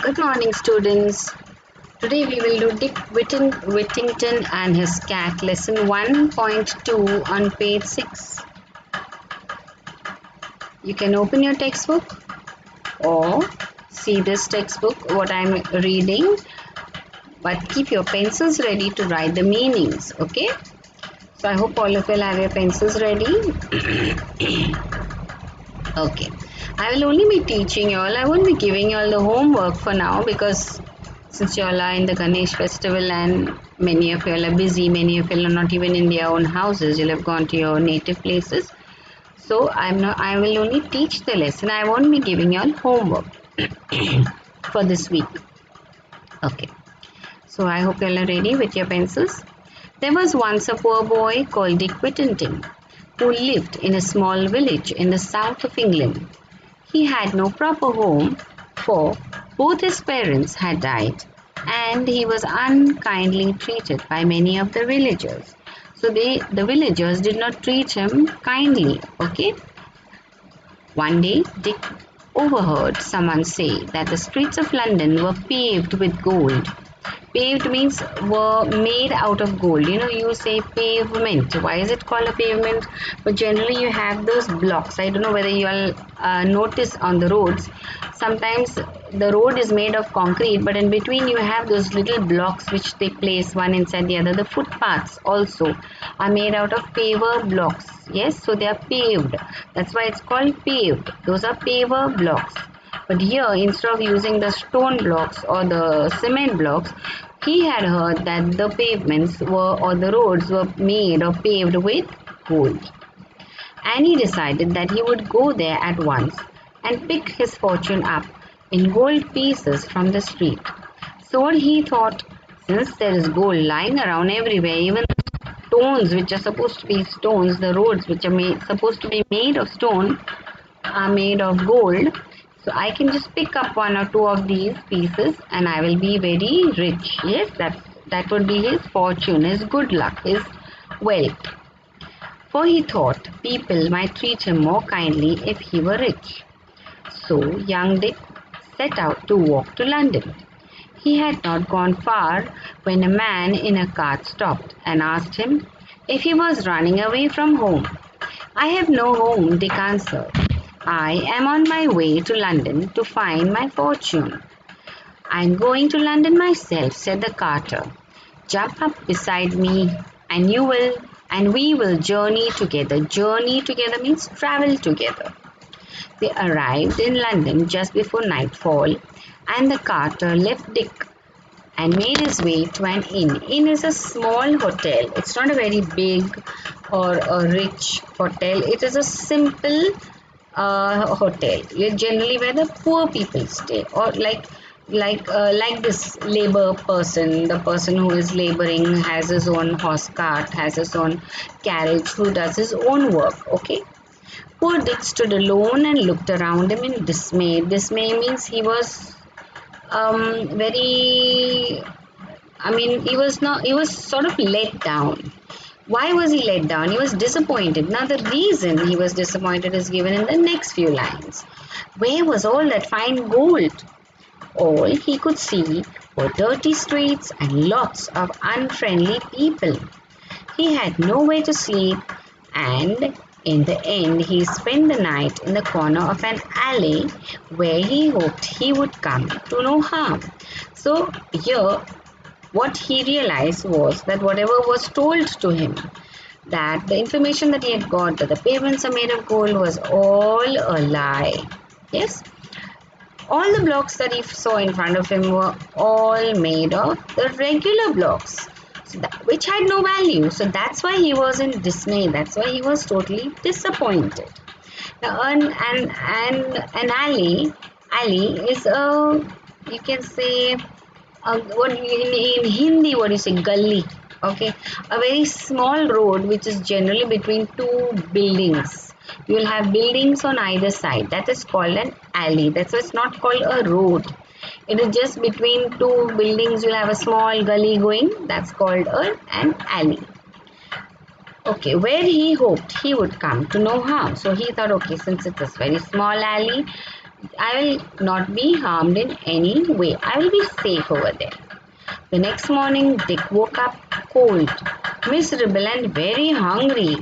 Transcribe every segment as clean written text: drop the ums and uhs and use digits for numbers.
Good morning, students. Today we will do Dick Whittington and his cat, lesson 1.2 on page 6. You can open your textbook or see this textbook, what I am reading, but keep your pencils ready to write the meanings, okay? So I hope all of you will have your pencils ready. Okay. I will only be teaching you all. I won't be giving you all the homework for now because since you all are in the Ganesh festival and many of you all are busy, many of you all are not even in their own houses, you'll have gone to your native places. So I will only teach the lesson. I won't be giving you all homework for this week. Okay. So I hope you all are ready with your pencils. There was once a poor boy called Dick Whittington who lived in a small village in the south of England. He had no proper home, for both his parents had died, and he was unkindly treated by many of the villagers. So the villagers did not treat him kindly. Okay. One day, Dick overheard someone say that the streets of London were paved with gold. Paved means were made out of gold. You say pavement. Why is it called a pavement? But generally you have those blocks. I don't know whether you all notice on the roads. Sometimes the road is made of concrete, but in between you have those little blocks which they place one inside the other. The footpaths also are made out of paver blocks. Yes, so they are paved. That's why it's called paved. Those are paver blocks. But here, instead of using the stone blocks or the cement blocks, he had heard that the pavements were or the roads were made or paved with gold. And he decided that he would go there at once and pick his fortune up in gold pieces from the street. So what he thought, since there is gold lying around everywhere, even stones which are supposed to be stones, the roads which are supposed to be made of stone are made of gold. So I can just pick up one or two of these pieces and I will be very rich. Yes, that would be his fortune, his good luck, his wealth. For he thought people might treat him more kindly if he were rich. So young Dick set out to walk to London. He had not gone far when a man in a cart stopped and asked him if he was running away from home. I have no home, Dick answered. I am on my way to London to find my fortune. I am going to London myself, said the carter. Jump up beside me and we will journey together. Journey together means travel together. They arrived in London just before nightfall and the carter left Dick and made his way to an inn. Inn is a small hotel. It's not a very big or a rich hotel. It is a simple hotel. Generally where the poor people stay, or like this labor person, the person who is laboring has his own horse cart, has his own carriage, who does his own work. Okay. Poor Dick stood alone and looked around him in dismay. Dismay means he was very, he was sort of let down. Why was he let down? He was disappointed. Now, the reason he was disappointed is given in the next few lines. Where was all that fine gold? All he could see were dirty streets and lots of unfriendly people. He had nowhere to sleep, and in the end, he spent the night in the corner of an alley where he hoped he would come to no harm. So, here what he realized was that whatever was told to him, that the information that he had got that the pavements are made of gold was all a lie. Yes, all the blocks that he saw in front of him were all made of the regular blocks, which had no value. So that's why he was in dismay. That's why he was totally disappointed. Now, an alley is a, you can say, what in Hindi, what do you say, gully? Okay, a very small road which is generally between two buildings. You will have buildings on either side. That is called an alley. That's why it's not called a road. It is just between two buildings. You'll have a small gully going. That's called an alley. Okay, where he hoped he would come to no harm. So he thought, okay, since it's a very small alley, I will not be harmed in any way. I will be safe over there. The next morning, Dick woke up cold, miserable, and very hungry.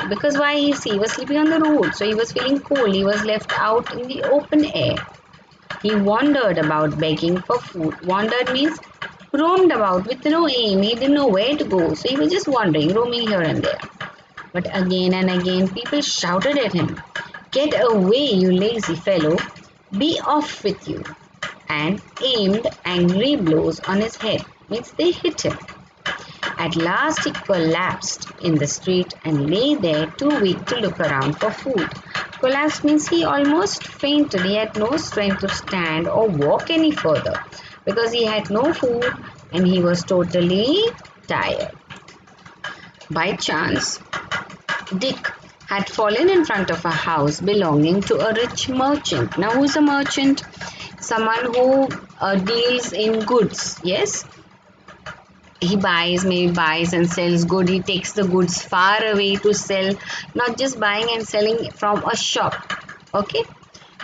Because why he was sleeping on the road, so he was feeling cold. He was left out in the open air. He wandered about begging for food. Wandered means roamed about with no aim. He didn't know where to go, so he was just wandering, roaming here and there. But again and again, people shouted at him, "Get away, you lazy fellow! Be off with you!" And aimed angry blows on his head, means they hit him. At last he collapsed in the street and lay there too weak to look around for food. Collapsed means he almost fainted. He had no strength to stand or walk any further because he had no food and he was totally tired. By chance, Dick had fallen in front of a house belonging to a rich merchant. Now, who's a merchant? Someone who deals in goods. Yes, he maybe buys and sells good. He takes the goods far away to sell, not just buying and selling from a shop. Okay,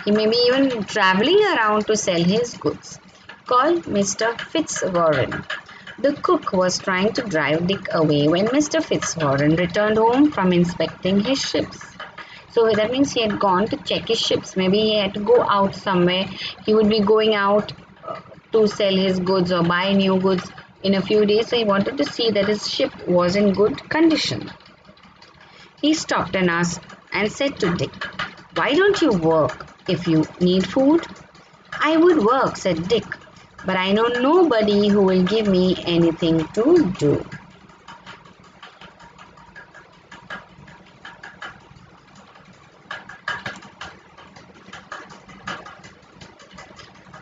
he may be even traveling around to sell his goods. Called Mr. Fitzwarren. The cook was trying to drive Dick away when Mr. Fitzwarren returned home from inspecting his ships. So that means he had gone to check his ships. Maybe he had to go out somewhere. He would be going out to sell his goods or buy new goods in a few days. So he wanted to see that his ship was in good condition. He stopped and asked and said to Dick, "Why don't you work if you need food?" "I would work," said Dick, "but I know nobody who will give me anything to do."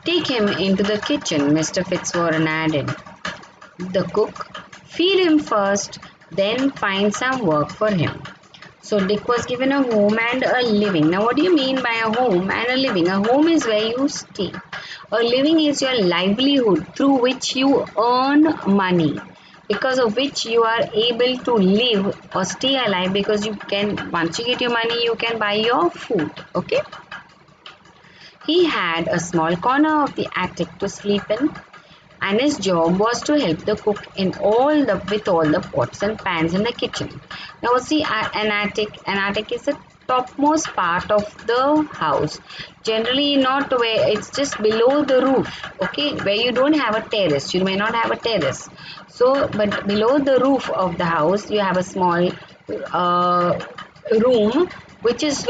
"Take him into the kitchen," Mr. Fitzwarren added. The cook, "Feed him first, then find some work for him." So Dick was given a home and a living. Now what do you mean by a home and a living? A home is where you stay. A living is your livelihood through which you earn money, because of which you are able to live or stay alive, because you can, once you get your money, you can buy your food. Okay. He had a small corner of the attic to sleep in, and his job was to help the cook in with all the pots and pans in the kitchen. Now see, an attic is the topmost part of the house. Generally not where it's just below the roof, okay, where you don't have a terrace. You may not have a terrace. So, but below the roof of the house, you have a small room which is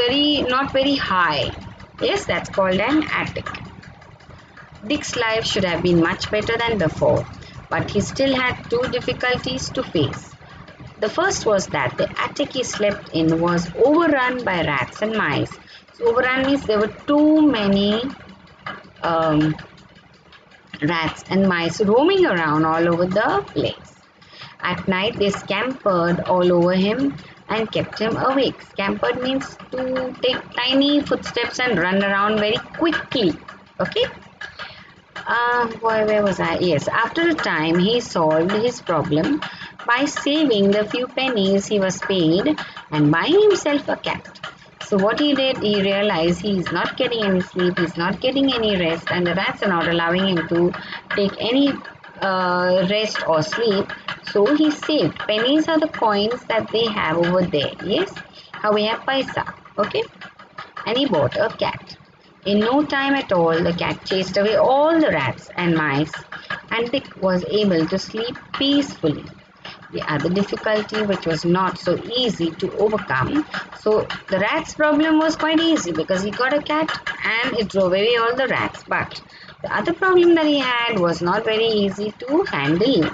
not very high. Yes, that's called an attic. Dick's life should have been much better than before, but he still had two difficulties to face. The first was that the attic he slept in was overrun by rats and mice. So overrun means there were too many um, rats and mice roaming around all over the place. At night they scampered all over him and kept him awake. Scampered means to take tiny footsteps and run around very quickly. Okay. Where was I? Yes, after a time he solved his problem by saving the few pennies he was paid and buying himself a cat. So what he did, he realized he is not getting any sleep, he's not getting any rest, and the rats are not allowing him to take any rest or sleep. So he saved. Pennies are the coins that they have over there. Yes, how we have paisa. Okay, and he bought a cat. In no time at all, the cat chased away all the rats and mice, and Dick was able to sleep peacefully. The other difficulty, which was not so easy to overcome, so the rat's problem was quite easy because he got a cat and it drove away all the rats. But the other problem that he had was not very easy to handle,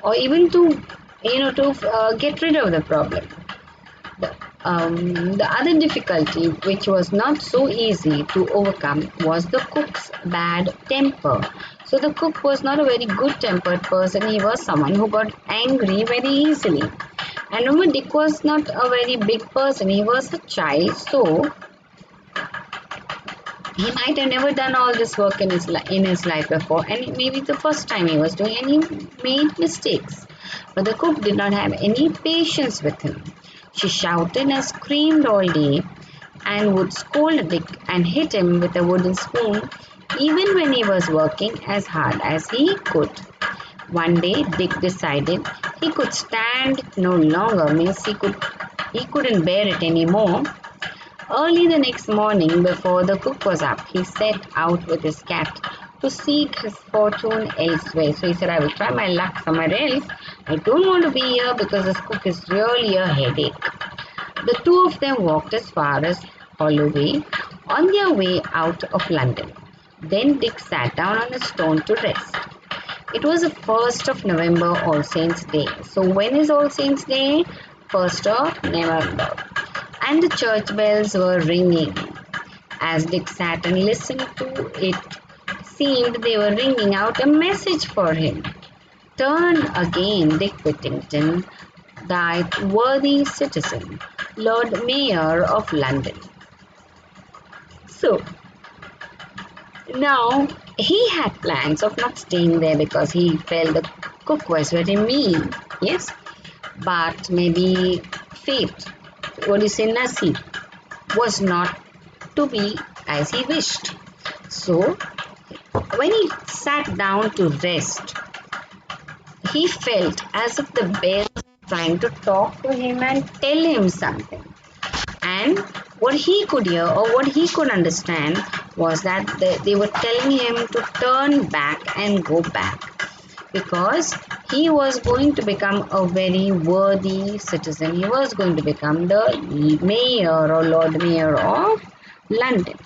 or even to get rid of the problem. The other difficulty, which was not so easy to overcome, was the cook's bad temper. So the cook was not a very good tempered person. He was someone who got angry very easily. And remember, Dick was not a very big person. He was a child, so he might have never done all this work in his life before, and it may be the first time he was doing, and he made mistakes. But the cook did not have any patience with him. She shouted and screamed all day, and would scold Dick and hit him with a wooden spoon even when he was working as hard as he could. One day Dick decided he could stand it no longer, means he couldn't bear it anymore. Early the next morning, before the cook was up, he set out with his cat to seek his fortune elsewhere. So he said, I will try my luck somewhere else. I don't want to be here because this cook is really a headache. The two of them walked as far as Holloway on their way out of London. Then Dick sat down on a stone to rest. It was the 1st of November, All Saints' Day. So when is All Saints' Day? 1st of November. And the church bells were ringing. As Dick sat and listened to it, seemed they were ringing out a message for him. Turn again, Dick Whittington, thy worthy citizen, Lord Mayor of London. So, now he had plans of not staying there because he felt the cook was very mean. Yes, but maybe fate, what do you say, Nasib, was not to be as he wished. So, when he sat down to rest, he felt as if the bear was trying to talk to him and tell him something. And what he could hear or what he could understand was that they were telling him to turn back and go back because he was going to become a very worthy citizen. He was going to become the mayor or Lord Mayor of London.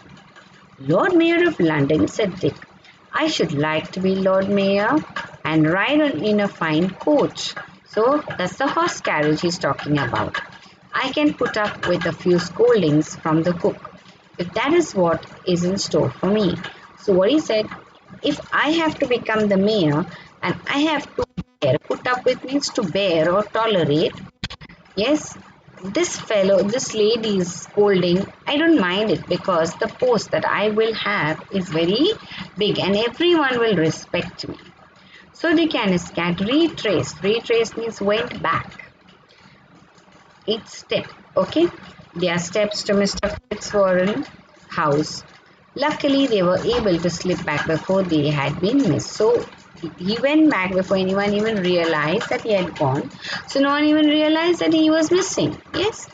Lord Mayor of London, said Dick, I should like to be Lord Mayor and ride in a fine coach. So that's the horse carriage he's talking about. I can put up with a few scoldings from the cook if that is what is in store for me. So what he said, if I have to become the mayor and I have to put up with means to bear or tolerate, yes, this lady is scolding, I don't mind it because the post that I will have is very big and everyone will respect me. So the Canis cat retraced. Retraced means went back. Each step, okay? Their steps to Mr. Fitzwarren's house. Luckily, they were able to slip back before they had been missed. So he went back before anyone even realized that he had gone. So no one even realized that he was missing. Yes.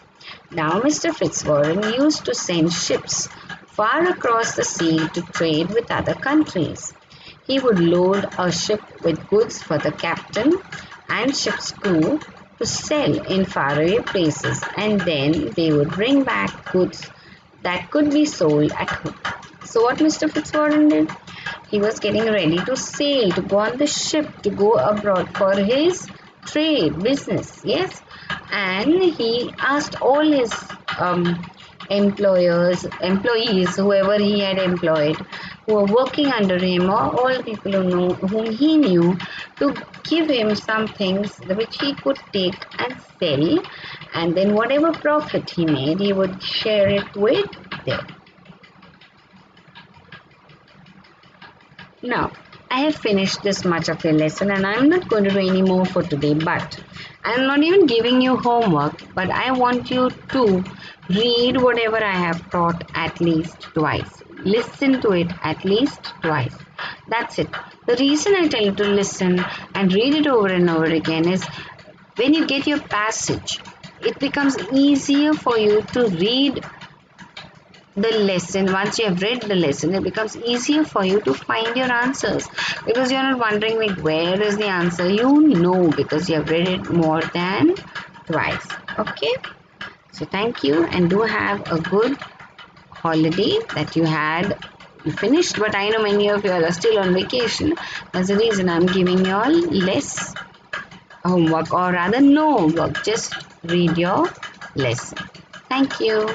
Now Mr. Fitzwarren used to send ships far across the sea to trade with other countries. He would load a ship with goods for the captain and ship's crew to sell in faraway places, and then they would bring back goods that could be sold at home. So what Mr. Fitzwarren did? He was getting ready to sail, to go on the ship, to go abroad for his trade, business, yes? And he asked all his employees, whoever he had employed, who were working under him, or all people whom he knew, to give him some things which he could take and sell, and then whatever profit he made, he would share it with them. Now, I have finished this much of your lesson and I'm not going to do any more for today, but I'm not even giving you homework, but I want you to read whatever I have taught at least twice. Listen to it at least twice. That's it. The reason I tell you to listen and read it over and over again is when you get your passage, it becomes easier for you to read the lesson. Once you have read the lesson, it becomes easier for you to find your answers because you're not wondering like where is the answer. You know because you have read it more than twice. Okay, so thank you and do have a good holiday that you finished, but I know many of you all are still on vacation. That's the reason I'm giving you all less homework, or rather no homework, just read your lesson. Thank you.